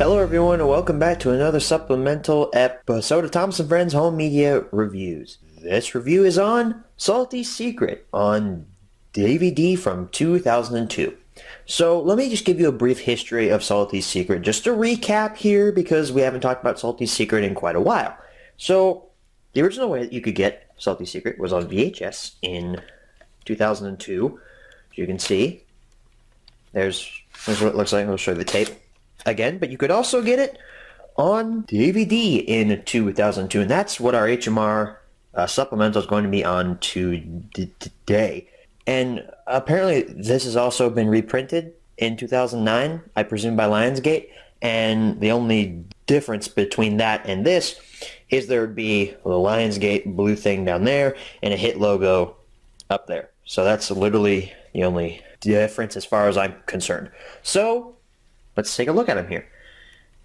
Hello everyone and welcome back to another supplemental episode of Thomas & Friends Home Media Reviews. This review is on Salty Secret on DVD from 2002. So let me just give you a brief history of Salty Secret, just to recap here because we haven't talked about Salty Secret in quite a while. So the original way that you could get Salty Secret was on VHS in 2002. As you can see, there's what it looks like. I'll show you the tape again, but you could also get it on DVD in 2002, and that's what our HMR supplemental is going to be on today. And apparently this has also been reprinted in 2009, I presume by Lionsgate, and the only difference between that and this is there would be the Lionsgate blue thing down there and a hit logo up there. So that's literally the only difference as far as I'm concerned. So let's take a look at them here.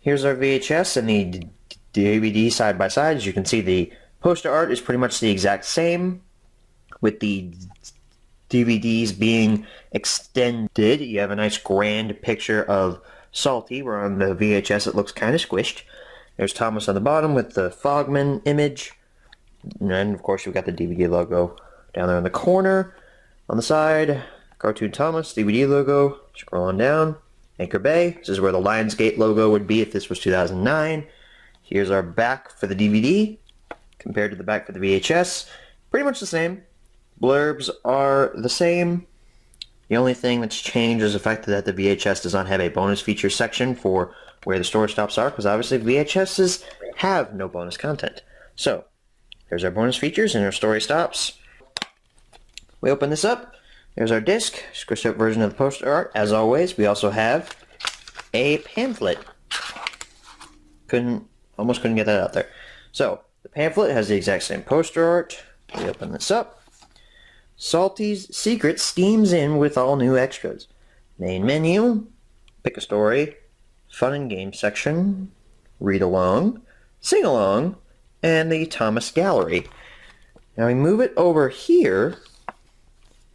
Here's our VHS and the DVD side by side. As you can see, the poster art is pretty much the exact same, with the DVDs being extended. You have a nice grand picture of Salty, where on the VHS it looks kind of squished. There's Thomas on the bottom with the Fogman image. And of course you've got the DVD logo down there in the corner. On the side, Cartoon Thomas, DVD logo. Scroll on down. Anchor Bay. This is where the Lionsgate logo would be if this was 2009. Here's our back for the DVD compared to the back for the VHS. Pretty much the same. Blurbs are the same. The only thing that's changed is the fact that the VHS does not have a bonus feature section for where the story stops are, because obviously VHSs have no bonus content. So, there's our bonus features and our story stops. We open this up. There's our disc, squished up version of the poster art. As always, we also have a pamphlet. Almost couldn't get that out there. So, the pamphlet has the exact same poster art. We open this up. Salty's Secret steams in with all new extras. Main menu, pick a story, fun and game section, read along, sing along, and the Thomas Gallery. Now we move it over here,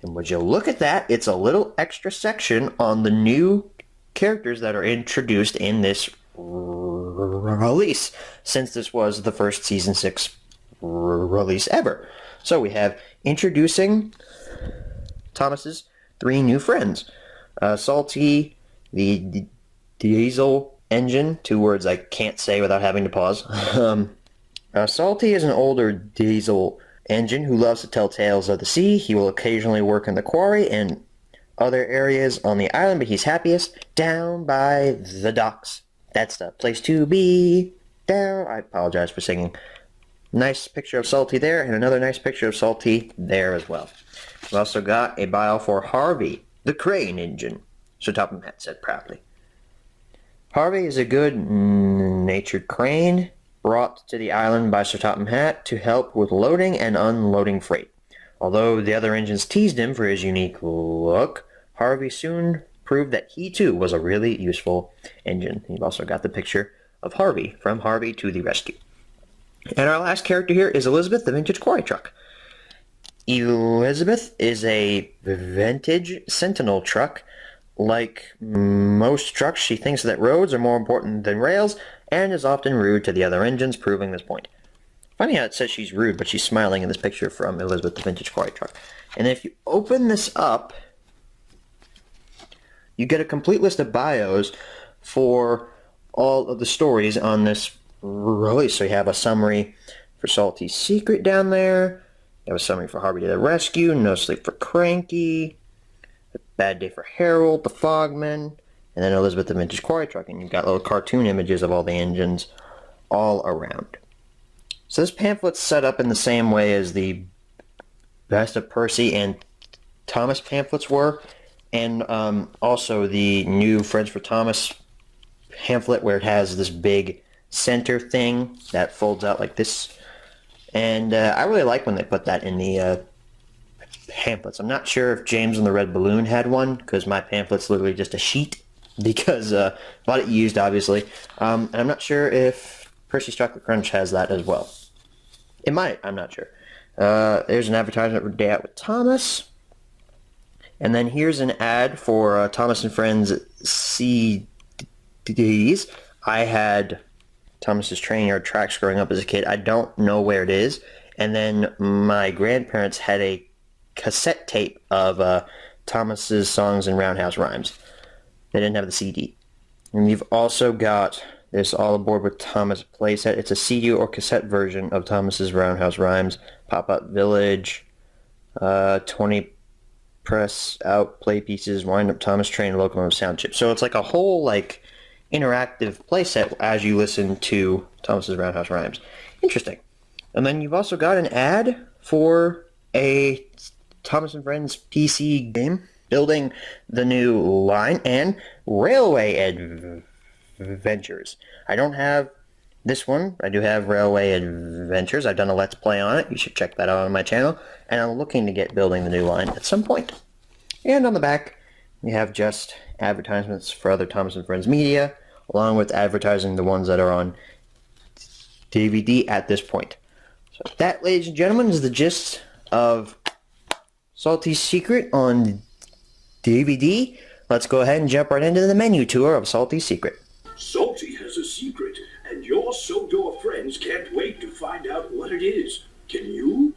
and would you look at that, it's a little extra section on the new characters that are introduced in this release, since this was the first Season 6 release ever. So we have introducing Thomas's 3 new friends. Salty, the diesel engine, 2 words I can't say without having to pause. Salty is an older diesel engine who loves to tell tales of the sea. He will occasionally work in the quarry and other areas on the island, but he's happiest down by the docks. That's the place to be. Down. I apologize for singing. Nice picture of Salty there, and another nice picture of Salty there as well. We've also got a bio for Harvey, the crane engine, Sir Topham Hatt said proudly. Harvey is a good-natured crane brought to the island by Sir Topham Hatt to help with loading and unloading freight. Although the other engines teased him for his unique look, Harvey soon proved that he too was a really useful engine. You've also got the picture of Harvey, from Harvey to the rescue. And our last character here is Elizabeth, the vintage quarry truck. Elizabeth is a vintage Sentinel truck. Like most trucks, she thinks that roads are more important than rails, and is often rude to the other engines, proving this point. Funny how it says she's rude, but she's smiling in this picture from Elizabeth, the vintage quarry truck. And if you open this up, you get a complete list of bios for all of the stories on this release. So you have a summary for Salty's Secret down there. You have a summary for Harvey to the Rescue, No Sleep for Cranky, A Bad Day for Harold, the Fogman, and then Elizabeth the Vintage Quarry Truck. And you've got little cartoon images of all the engines all around. So this pamphlet's set up in the same way as the Best of Percy and Thomas pamphlets were, and also the new Friends for Thomas pamphlet, where it has this big center thing that folds out like this. And I really like when they put that in the pamphlets. I'm not sure if James and the Red Balloon had one, because my pamphlet's literally just a sheet, because a lot of it used, obviously. And I'm not sure if Percy's Chocolate Crunch has that as well. It might, I'm not sure. There's an advertisement for Day Out with Thomas. And then here's an ad for Thomas and Friends CDs. I had Thomas's Train Yard Tracks growing up as a kid. I don't know where it is. And then my grandparents had a cassette tape of Thomas's songs and Roundhouse Rhymes. They didn't have the CD. And you've also got this All Aboard with Thomas playset. It's a CD or cassette version of Thomas's Roundhouse Rhymes, Pop-Up Village, 20 press out play pieces, Wind Up Thomas Train, Locomotive Sound Chip. So it's like a whole like interactive playset as you listen to Thomas's Roundhouse Rhymes. Interesting. And then you've also got an ad for a Thomas and Friends PC game, building the new line and Railway Adventures. I don't have this one. I do have Railway Adventures. I've done a Let's Play on it. You should check that out on my channel. And I'm looking to get building the new line at some point. And on the back, we have just advertisements for other Thomas and Friends media, along with advertising the ones that are on DVD at this point. So that, ladies and gentlemen, is the gist of Salty Secret on DVD. Let's go ahead and jump right into the menu tour of Salty Secret. Salty has a secret, and your Sodor friends can't wait to find out what it is. Can you?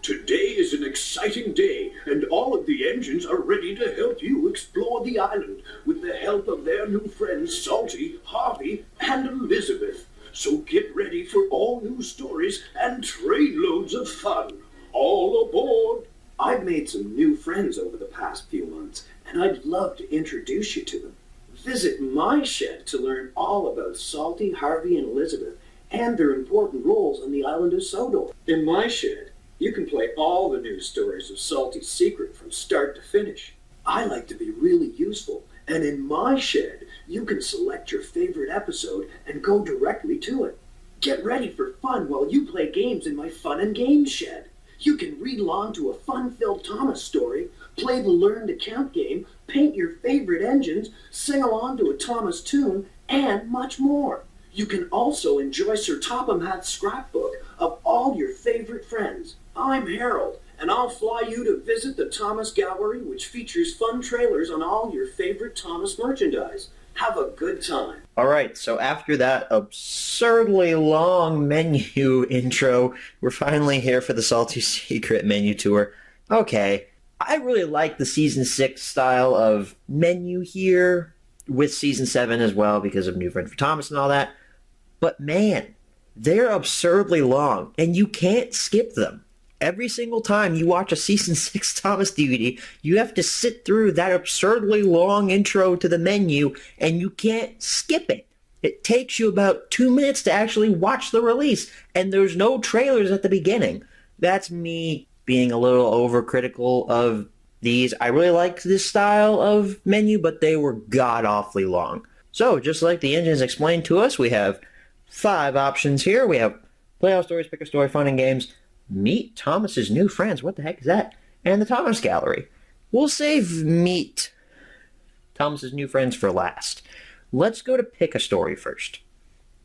Today is an exciting day, and all of the engines are ready to help you explore the island with the help of their new friends Salty, Harvey, and Elizabeth. So get ready for all new stories and trainloads of fun. All aboard! I've made some new friends over the past few months, and I'd love to introduce you to them. Visit my shed to learn all about Salty, Harvey, and Elizabeth, and their important roles on the island of Sodor. In my shed, you can play all the new stories of Salty's Secret from start to finish. I like to be really useful, and in my shed, you can select your favorite episode and go directly to it. Get ready for fun while you play games in my Fun and Games shed. You can read along to a fun-filled Thomas story, play the Learn to Count game, paint your favorite engines, sing along to a Thomas tune, and much more. You can also enjoy Sir Topham Hatt's scrapbook of all your favorite friends. I'm Harold, and I'll fly you to visit the Thomas Gallery, which features fun trailers on all your favorite Thomas merchandise. Have a good time. Alright, so after that absurdly long menu intro, we're finally here for the Salty Secret menu tour. Okay, I really like the Season 6 style of menu here, with Season 7 as well because of New Friend for Thomas and all that. But man, they're absurdly long, and you can't skip them. Every single time you watch a Season 6 Thomas DVD, you have to sit through that absurdly long intro to the menu, and you can't skip it. It takes you about 2 minutes to actually watch the release, and there's no trailers at the beginning. That's me being a little overcritical of these. I really liked this style of menu, but they were god-awfully long. So, just like the engines explained to us, we have 5 options here. We have Play All Stories, Pick a Story, Fun and Games, Meet Thomas's New Friends, what the heck is that? And the Thomas Gallery. We'll save Meet Thomas's New Friends for last. Let's go to Pick a Story first,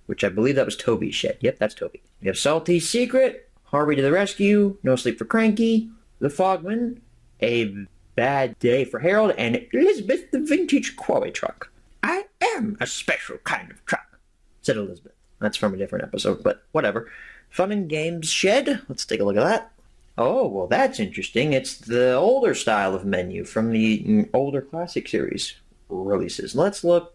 which I believe that was Toby's shed. Yep, that's Toby. We have Salty Secret, Harvey to the Rescue, No Sleep for Cranky, The Fogman, A Bad Day for Harold, and Elizabeth the Vintage Quarry Truck. I am a special kind of truck, said Elizabeth. That's from a different episode, but whatever. Fun and Games Shed. Let's take a look at that. Oh, well, that's interesting. It's the older style of menu from the older classic series releases. Let's look.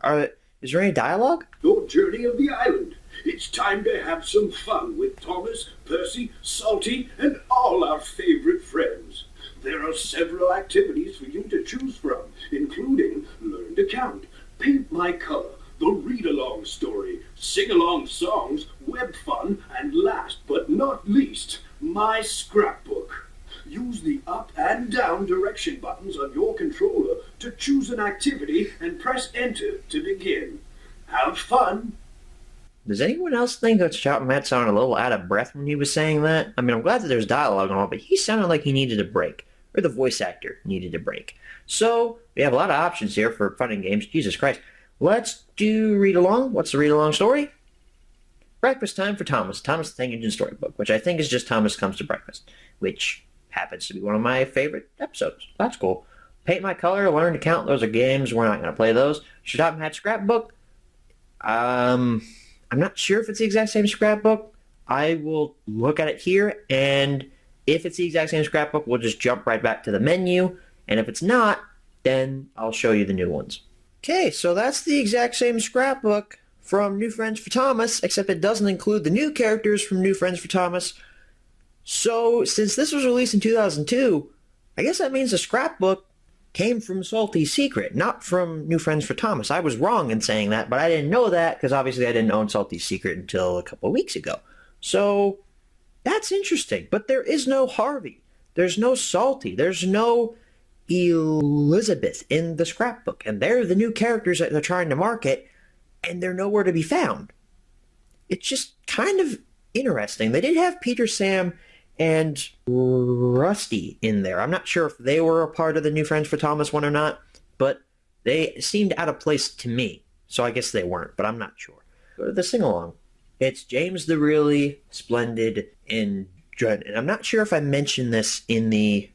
Is there any dialogue? Your journey of the island. It's time to have some fun with Thomas, Percy, Salty, and all our favorite friends. There are several activities for you to choose from, including Learn to Count, Paint My Color, the read-along story, sing-along songs, web fun, and last but not least, my scrapbook. Use the up and down direction buttons on your controller to choose an activity and press enter to begin. Have fun! Does anyone else think that Topham Hatt sounded a little out of breath when he was saying that? I mean, I'm glad that there's dialogue and all, but he sounded like he needed a break. Or the voice actor needed a break. So, we have a lot of options here for Fun and Games. Jesus Christ. Let's do Read Along. What's the Read Along story? Breakfast Time for Thomas. Thomas the Tank Engine Storybook, which I think is just Thomas Comes to Breakfast, which happens to be one of my favorite episodes. That's cool. Paint My Color, Learn to Count. Those are games. We're not going to play those. Topham Hatt Scrapbook. I'm not sure if it's the exact same scrapbook. I will look at it here, and if it's the exact same scrapbook, we'll just jump right back to the menu, and if it's not, then I'll show you the new ones. Okay, so that's the exact same scrapbook from New Friends for Thomas, except it doesn't include the new characters from New Friends for Thomas. So, since this was released in 2002, I guess that means the scrapbook came from Salty Secret, not from New Friends for Thomas. I was wrong in saying that, but I didn't know that because obviously I didn't own Salty Secret until a couple of weeks ago. So, that's interesting. But there is no Harvey. There's no Salty. There's no Elizabeth in the scrapbook. And they're the new characters that they're trying to market, and they're nowhere to be found. It's just kind of interesting. They did have Peter, Sam, and Rusty in there. I'm not sure if they were a part of the New Friends for Thomas one or not, but they seemed out of place to me. So I guess they weren't, but I'm not sure. Go to the sing-along. It's James the Really Splendid and Dread. And I'm not sure if I mentioned this in the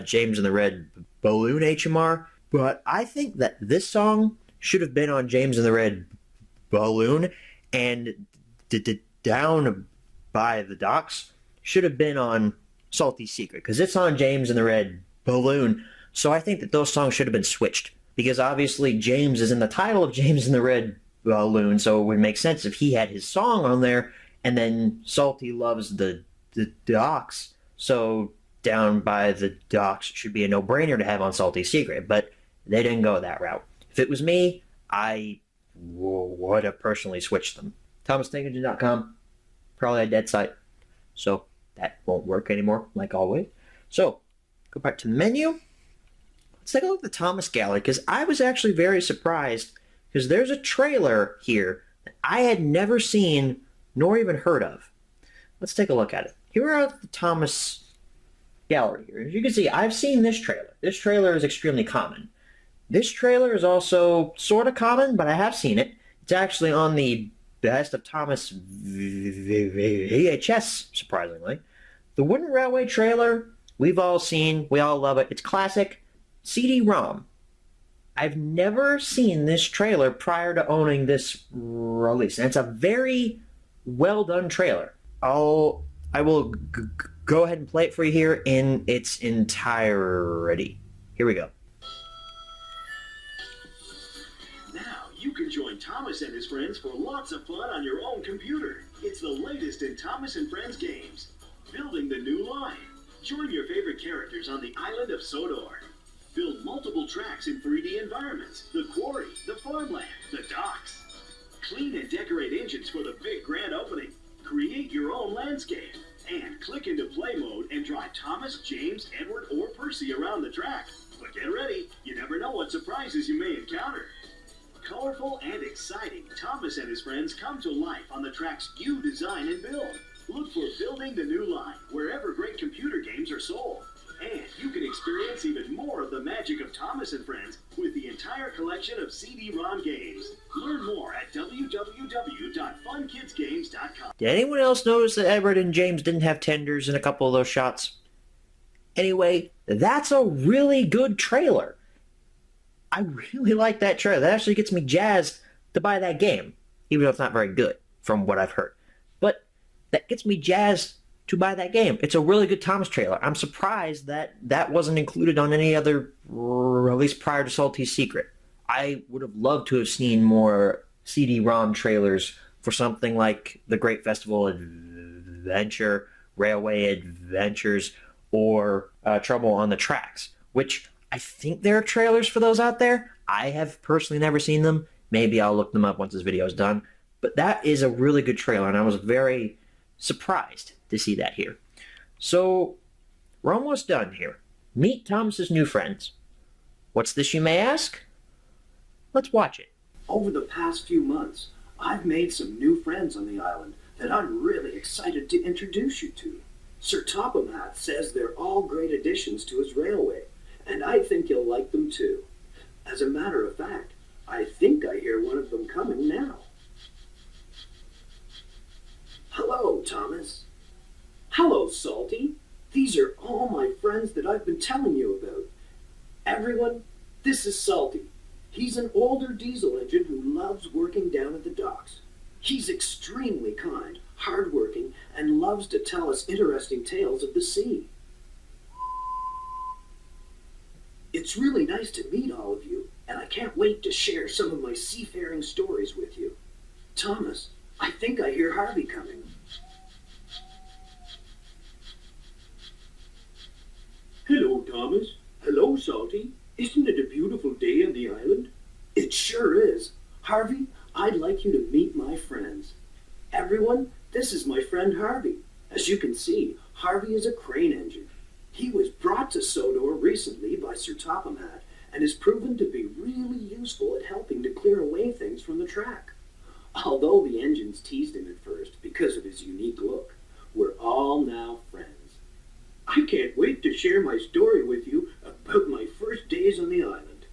James and the Red Balloon HMR, but I think that this song should have been on James and the Red Balloon, and Down by the Docks should have been on Salty Secret, because it's on James and the Red Balloon. So I think that those songs should have been switched, because obviously James is in the title of James and the Red Balloon, so it would make sense if he had his song on there, and then Salty loves the Docks, so Down by the Docks should be a no-brainer to have on Salty Secret, but they didn't go that route. If it was me, I would have personally switched them. ThomasTankengine.com, probably a dead site, so that won't work anymore, like always. So, go back to the menu. Let's take a look at the Thomas Gallery, because I was actually very surprised, because there's a trailer here that I had never seen nor even heard of. Let's take a look at it. Here are the Thomas Gallery here. As you can see, I've seen this trailer. This trailer is extremely common. This trailer is also sort of common, but I have seen it. It's actually on the Best of Thomas VHS, surprisingly. The Wooden Railway trailer, we've all seen. We all love it. It's classic. CD-ROM. I've never seen this trailer prior to owning this release, and it's a very well-done trailer. I will go ahead and play it for you here in its entirety. Here we go. You can join Thomas and his friends for lots of fun on your own computer. It's the latest in Thomas and Friends games. Building the new line. Join your favorite characters on the island of Sodor. Build multiple tracks in 3D environments. The quarry, the farmland, the docks. Clean and decorate engines for the big grand opening. Create your own landscape. And click into play mode and drive Thomas, James, Edward, or Percy around the track. But get ready, you never know what surprises you may encounter. Colorful and exciting, Thomas and his friends come to life on the tracks you design and build. Look for Building the New Line wherever great computer games are sold. And you can experience even more of the magic of Thomas and Friends with the entire collection of CD-ROM games. Learn more at www.funkidsgames.com. Did anyone else notice that Edward and James didn't have tenders in a couple of those shots? Anyway, that's a really good trailer. I really like that trailer. That actually gets me jazzed to buy that game, even though it's not very good, from what I've heard. But that gets me jazzed to buy that game. It's a really good Thomas trailer. I'm surprised that that wasn't included on any other release prior to Salty Secret. I would have loved to have seen more CD-ROM trailers for something like The Great Festival Adventure, Railway Adventures, or Trouble on the Tracks, which I think there are trailers for those out there. I have personally never seen them. Maybe I'll look them up once this video is done. But that is a really good trailer, and I was very surprised to see that here. So, we're almost done here. Meet Thomas's new friends. What's this, you may ask? Let's watch it. Over the past few months, I've made some new friends on the island that I'm really excited to introduce you to. Sir Topham says they're all great additions to his railway, and I think you'll like them too. As a matter of fact, I think I hear one of them coming now. Hello, Thomas. Hello, Salty. These are all my friends that I've been telling you about. Everyone, this is Salty. He's an older diesel engine who loves working down at the docks. He's extremely kind, hardworking, and loves to tell us interesting tales of the sea. It's really nice to meet all of you, and I can't wait to share some of my seafaring stories with you. Thomas, I think I hear Harvey coming. Hello, Thomas. Hello, Salty. Isn't it a beautiful day on the island? It sure is. Harvey, I'd like you to meet my friends. Everyone, this is my friend Harvey. As you can see, Harvey is a crane engine. He was brought to Sodor recently by Sir Topham Hatt and has proven to be really useful at helping to clear away things from the track. Although the engines teased him at first because of his unique look, we're all now friends. I can't wait to share my story with you about my first days on the island.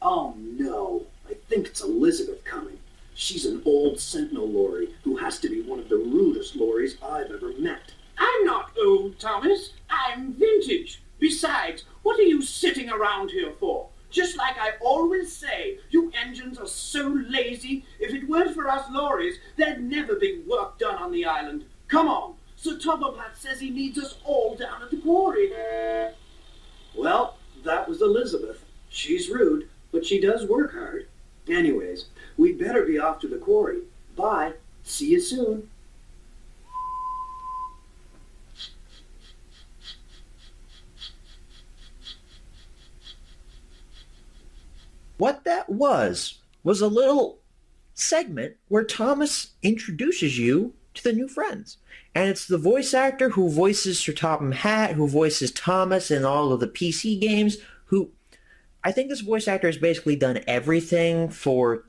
Oh no, I think it's Elizabeth coming. She's an old Sentinel lorry who has to be one of the rudest lorries I've ever met. I'm not old, Thomas. I'm vintage. Besides, what are you sitting around here for? Just like I always say, you engines are so lazy. If it weren't for us lorries, there'd never be work done on the island. Come on. Sir Topham Hatt says he needs us all down at the quarry. Well, that was Elizabeth. She's rude, but she does work hard. Anyways, we'd better be off to the quarry. Bye. See you soon. What that was a little segment where Thomas introduces you to the new friends. And it's the voice actor who voices Sir Topham Hatt, who voices Thomas in all of the PC games, who I think this voice actor has basically done everything for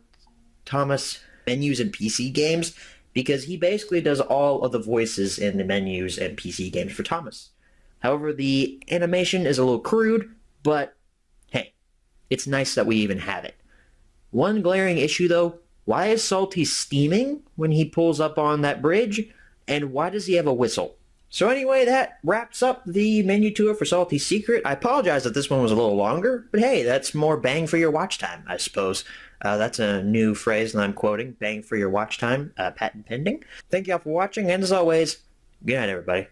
Thomas menus and PC games, because he basically does all of the voices in the menus and PC games for Thomas. However, the animation is a little crude, but hey, it's nice that we even have it. One glaring issue though, why is Salty steaming when he pulls up on that bridge? And why does he have a whistle? So anyway, that wraps up the menu tour for Salty's Secret. I apologize that this one was a little longer, but hey, that's more bang for your watch time, I suppose. That's a new phrase that I'm quoting, bang for your watch time, patent pending. Thank you all for watching, and as always, good night, everybody.